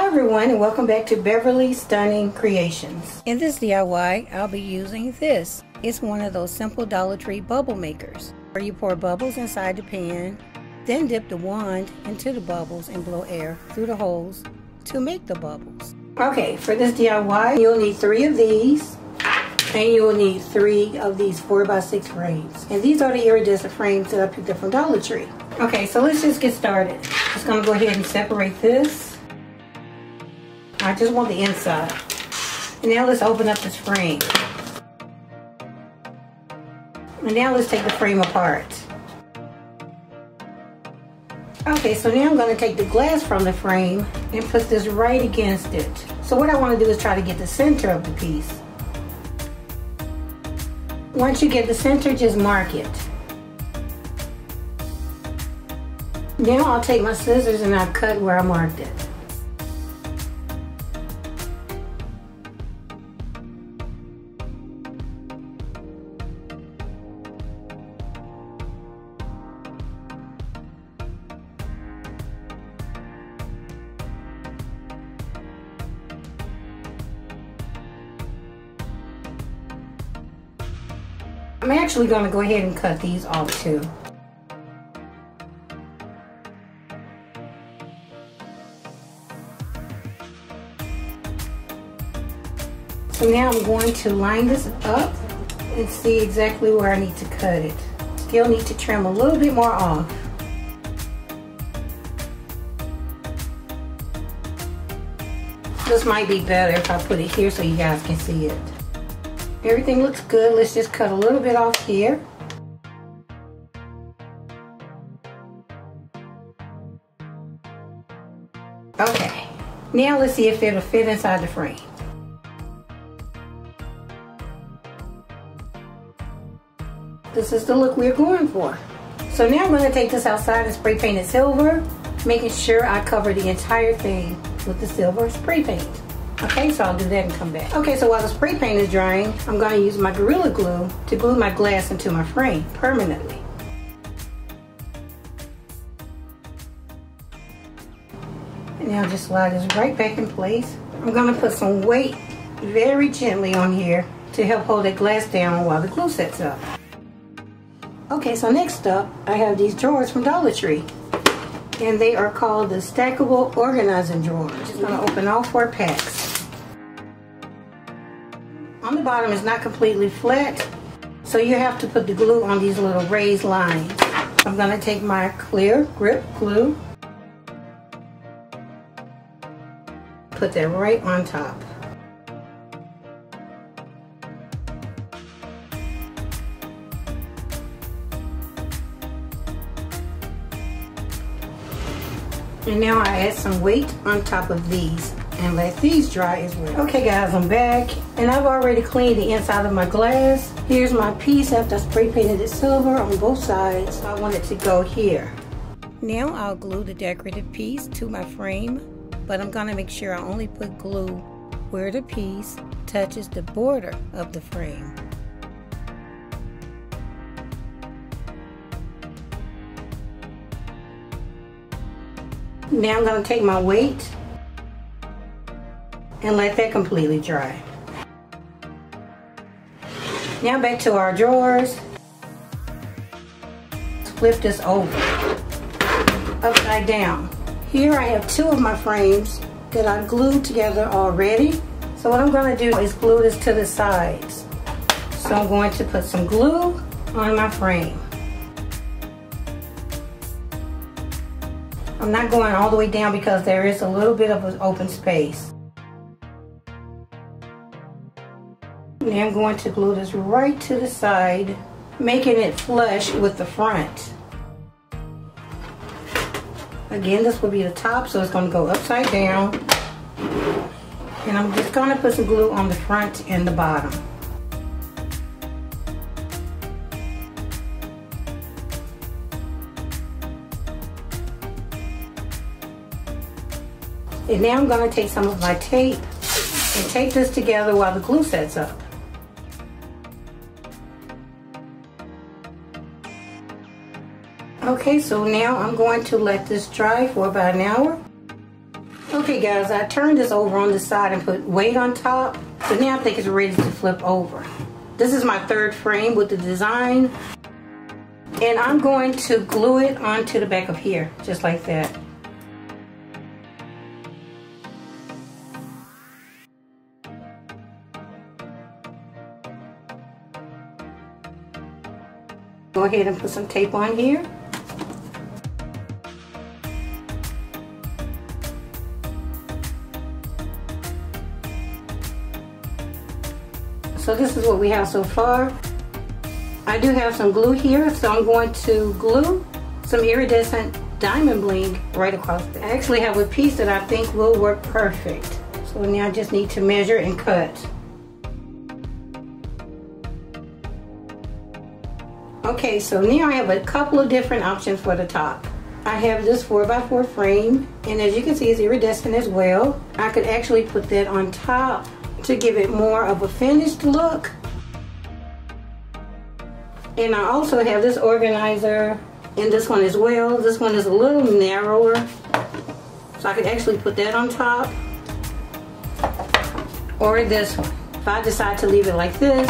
Hello everyone, and welcome back to Beverly's Stunning Creations. In this DIY, I'll be using this. It's one of those simple Dollar Tree bubble makers, where you pour bubbles inside the pan, then dip the wand into the bubbles and blow air through the holes to make the bubbles. Okay, for this DIY, you'll need 3 of these, and you'll need 3 of these 4x6 frames. And these are the iridescent frames that I picked up from Dollar Tree. Okay, so let's just get started. Just gonna go ahead and separate this. I just want the inside. And now let's open up this frame. And now let's take the frame apart. Okay, so now I'm going to take the glass from the frame and put this right against it. So what I want to do is try to get the center of the piece. Once you get the center, just mark it. Now I'll take my scissors and I'll cut where I marked it. I'm actually going to go ahead and cut these off too. So now I'm going to line this up and see exactly where I need to cut it. Still need to trim a little bit more off. This might be better if I put it here so you guys can see it. Everything looks good. Let's just cut a little bit off here. Okay, now let's see if it'll fit inside the frame. This is the look we're going for. So now I'm going to take this outside and spray paint it silver, making sure I cover the entire thing with the silver spray paint. Okay, so I'll do that and come back. Okay, so while the spray paint is drying, I'm going to use my Gorilla Glue to glue my glass into my frame permanently. And now just slide this right back in place. I'm going to put some weight very gently on here to help hold that glass down while the glue sets up. Okay, so next up, I have these drawers from Dollar Tree. And they are called the stackable organizing drawers. Just going to open all 4 packs. On the bottom it's not completely flat, so you have to put the glue on these little raised lines. I'm going to take my clear grip glue, put that right on top. And now I add some weight on top of these and let these dry as well. Okay guys, I'm back and I've already cleaned the inside of my glass. Here's my piece after I spray painted it silver on both sides. I want it to go here. Now I'll glue the decorative piece to my frame, but I'm going to make sure I only put glue where the piece touches the border of the frame. Now I'm going to take my weight and let that completely dry. Now back to our drawers. Flip this over, upside down. Here I have 2 of my frames that I glued together already. So what I'm going to do is glue this to the sides. So I'm going to put some glue on my frame. I'm not going all the way down because there is a little bit of an open space. Now I'm going to glue this right to the side, making it flush with the front. Again, this will be the top, so it's going to go upside down. And I'm just going to put some glue on the front and the bottom. And now I'm going to take some of my tape and tape this together while the glue sets up. Okay, so now I'm going to let this dry for about an hour. Okay guys, I turned this over on the side and put weight on top. So now I think it's ready to flip over. This is my third frame with the design. And I'm going to glue it onto the back of here, just like that. Go ahead and put some tape on here. So this is what we have so far. I do have some glue here, so I'm going to glue some iridescent diamond bling right across there. I actually have a piece that I think will work perfect. So now I just need to measure and cut. Okay, so now I have a couple of different options for the top. I have this 4x4 frame, and as you can see, it's iridescent as well. I could actually put that on top to give it more of a finished look. And I also have this organizer in this one as well. This one is a little narrower, so I could actually put that on top. Or this one. If I decide to leave it like this,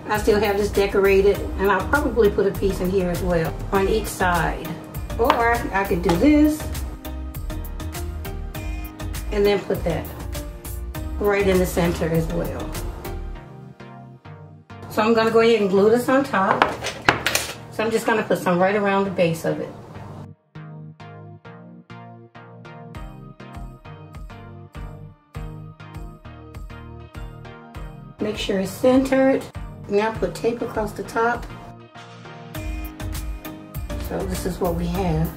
I still have this decorated, and I'll probably put a piece in here as well on each side. Or I could do this and then put that right in the center as well. So I'm going to go ahead and glue this on top. So I'm just going to put some right around the base of it. Make sure it's centered. Now put tape across the top. So this is what we have.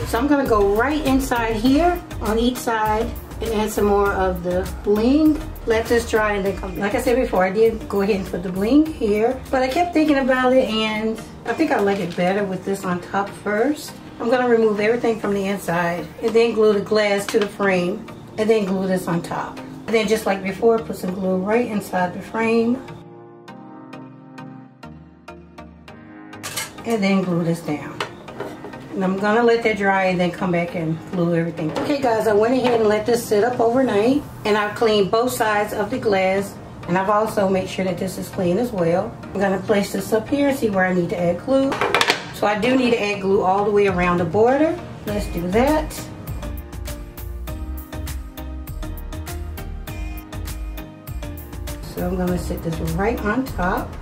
So I'm going to go right inside here on each side and add some more of the bling. Let this dry and then come. Like I said before, I did go ahead and put the bling here, but I kept thinking about it and I think I like it better with this on top first. I'm going to remove everything from the inside and then glue the glass to the frame and then glue this on top. And then just like before, put some glue right inside the frame and then glue this down. And I'm gonna let that dry and then come back and glue everything. Okay guys, I went ahead and let this sit up overnight, and I've cleaned both sides of the glass, and I've also made sure that this is clean as well. I'm gonna place this up here and see where I need to add glue. So I do need to add glue all the way around the border. Let's do that. So I'm gonna sit this right on top.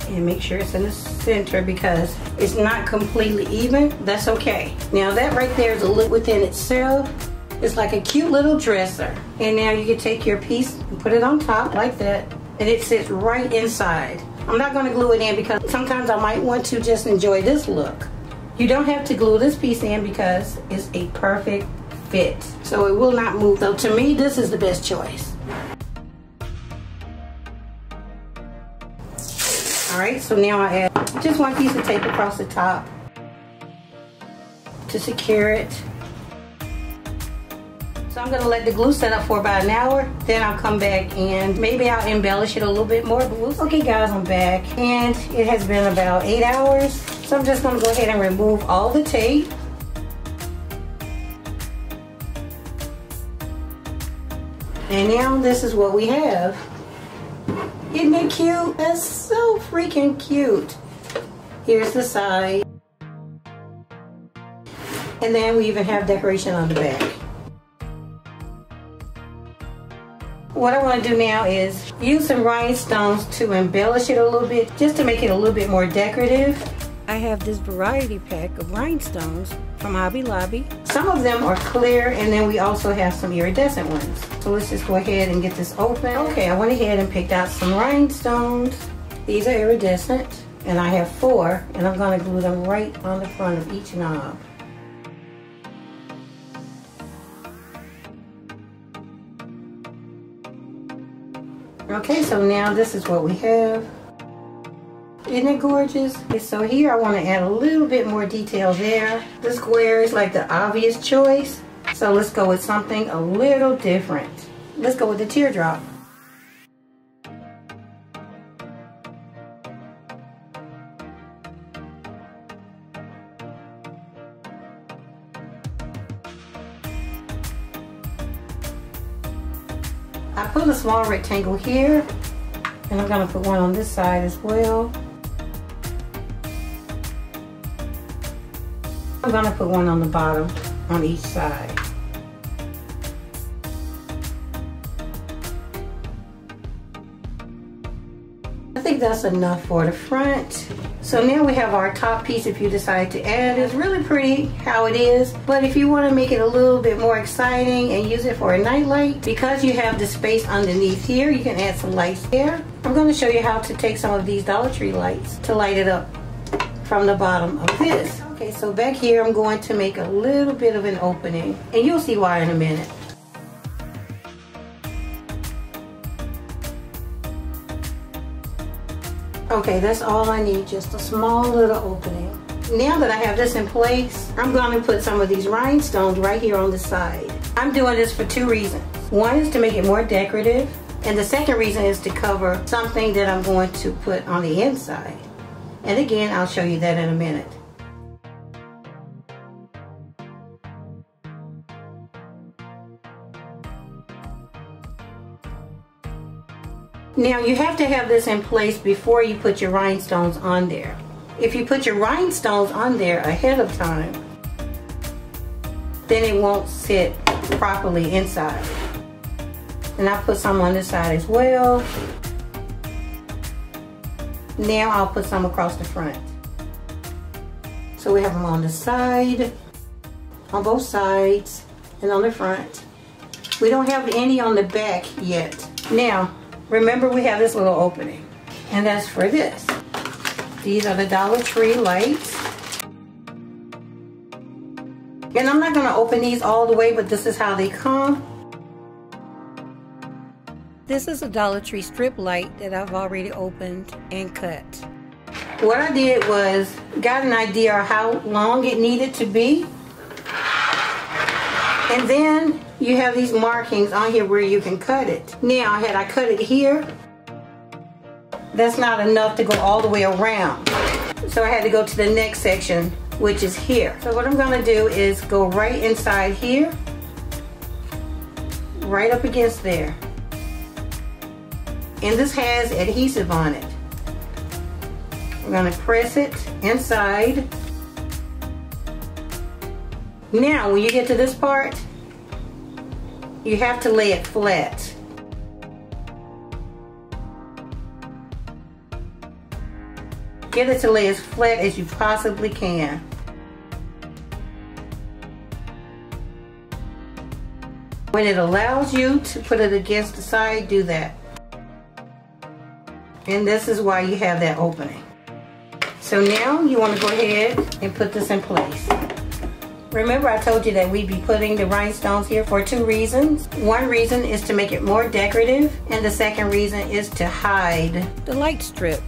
And make sure it's in the center because it's not completely even. That's okay. Now that right there is a look within itself. It's like a cute little dresser. And now you can take your piece and put it on top like that, and it sits right inside. I'm not going to glue it in because sometimes I might want to just enjoy this look. You don't have to glue this piece in because it's a perfect fit. So it will not move. So to me, this is the best choice. Alright, so now I add just one piece of tape across the top to secure it. So I'm going to let the glue set up for about an hour. Then I'll come back and maybe I'll embellish it a little bit more. Okay guys, I'm back and it has been about 8 hours. So I'm just going to go ahead and remove all the tape. And now this is what we have. Isn't it cute? That's so freaking cute. Here's the side. And then we even have decoration on the back. What I want to do now is use some rhinestones to embellish it a little bit, just to make it a little bit more decorative. I have this variety pack of rhinestones from Hobby Lobby. Some of them are clear, and then we also have some iridescent ones. So let's just go ahead and get this open. Okay, I went ahead and picked out some rhinestones. These are iridescent, and I have 4, and I'm going to glue them right on the front of each knob. Okay, so now this is what we have. Isn't it gorgeous? So here I want to add a little bit more detail there. The square is like the obvious choice. So let's go with something a little different. Let's go with the teardrop. I put a small rectangle here, and I'm going to put one on this side as well. I'm going to put one on the bottom on each side. I think that's enough for the front. So now we have our top piece if you decide to add. It's really pretty how it is, but if you want to make it a little bit more exciting and use it for a night light, because you have the space underneath here, you can add some lights there. I'm going to show you how to take some of these Dollar Tree lights to light it up from the bottom of this. Okay, so back here I'm going to make a little bit of an opening, and you'll see why in a minute. Okay, that's all I need, just a small little opening. Now that I have this in place, I'm going to put some of these rhinestones right here on the side. I'm doing this for two reasons. One is to make it more decorative, and the second reason is to cover something that I'm going to put on the inside. And again, I'll show you that in a minute. Now you have to have this in place before you put your rhinestones on there. If you put your rhinestones on there ahead of time, then it won't sit properly inside. And I put some on this side as well. Now I'll put some across the front. So we have them on the side, on both sides, and on the front. We don't have any on the back yet. Now, remember we have this little opening, and that's for this. These are the Dollar Tree lights. And I'm not gonna open these all the way, but this is how they come. This is a Dollar Tree strip light that I've already opened and cut. What I did was got an idea of how long it needed to be. And then you have these markings on here where you can cut it. Now, had I cut it here, that's not enough to go all the way around. So I had to go to the next section, which is here. So what I'm gonna do is go right inside here, right up against there. And this has adhesive on it. I'm gonna press it inside. Now, when you get to this part, you have to lay it flat. Get it to lay as flat as you possibly can. When it allows you to put it against the side, do that. And this is why you have that opening. So now you want to go ahead and put this in place. Remember, I told you that we'd be putting the rhinestones here for two reasons. One reason is to make it more decorative, and the second reason is to hide the light strip.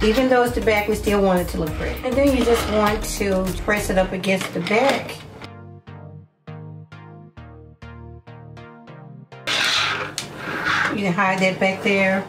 Even though it's the back, we still want it to look pretty. And then you just want to press it up against the back. You can hide that back there.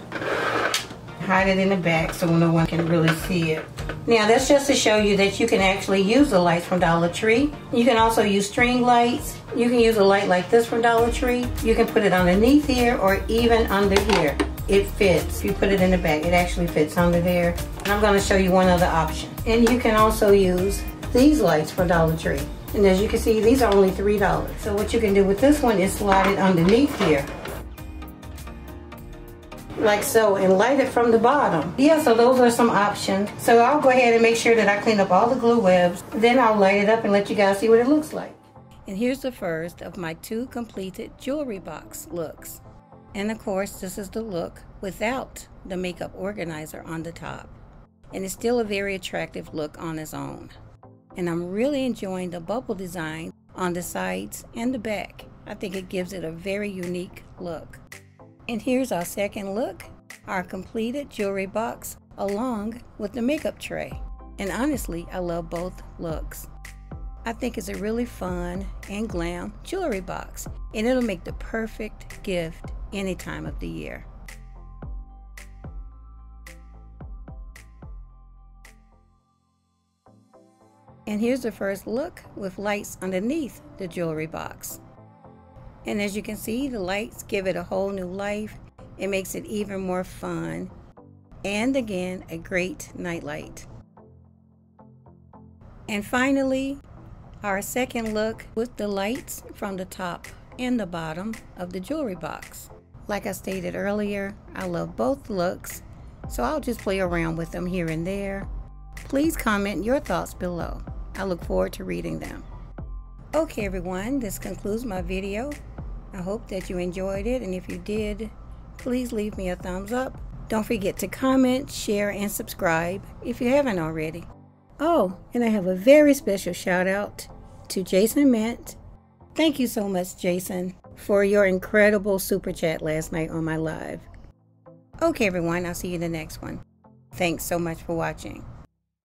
Hide it in the back so no one can really see it. Now that's just to show you that you can actually use the lights from Dollar Tree. You can also use string lights. You can use a light like this from Dollar Tree. You can put it underneath here or even under here. It fits. If you put it in the back, it actually fits under there. And I'm going to show you one other option. And you can also use these lights for Dollar Tree. And as you can see, these are only $3. So what you can do with this one is slide it underneath here, like so, and light it from the bottom. Yeah, so those are some options. So I'll go ahead and make sure that I clean up all the glue webs. Then I'll light it up and let you guys see what it looks like. And here's the first of my two completed jewelry box looks. And of course, this is the look without the makeup organizer on the top. And it's still a very attractive look on its own. And I'm really enjoying the bubble design on the sides and the back. I think it gives it a very unique look. And here's our second look, our completed jewelry box along with the makeup tray. And honestly, I love both looks. I think it's a really fun and glam jewelry box, and it'll make the perfect gift any time of the year. And here's the first look with lights underneath the jewelry box. And as you can see, the lights give it a whole new life. It makes it even more fun. And again, a great nightlight. And finally, our second look with the lights from the top and the bottom of the jewelry box. Like I stated earlier, I love both looks, so I'll just play around with them here and there. Please comment your thoughts below. I look forward to reading them. Okay everyone, this concludes my video. I hope that you enjoyed it, and if you did, please leave me a thumbs up. Don't forget to comment, share, and subscribe if you haven't already. Oh, and I have a very special shout out to Jason Mint. Thank you so much, Jason, for your incredible super chat last night on my live. Okay everyone, I'll see you in the next one. Thanks so much for watching.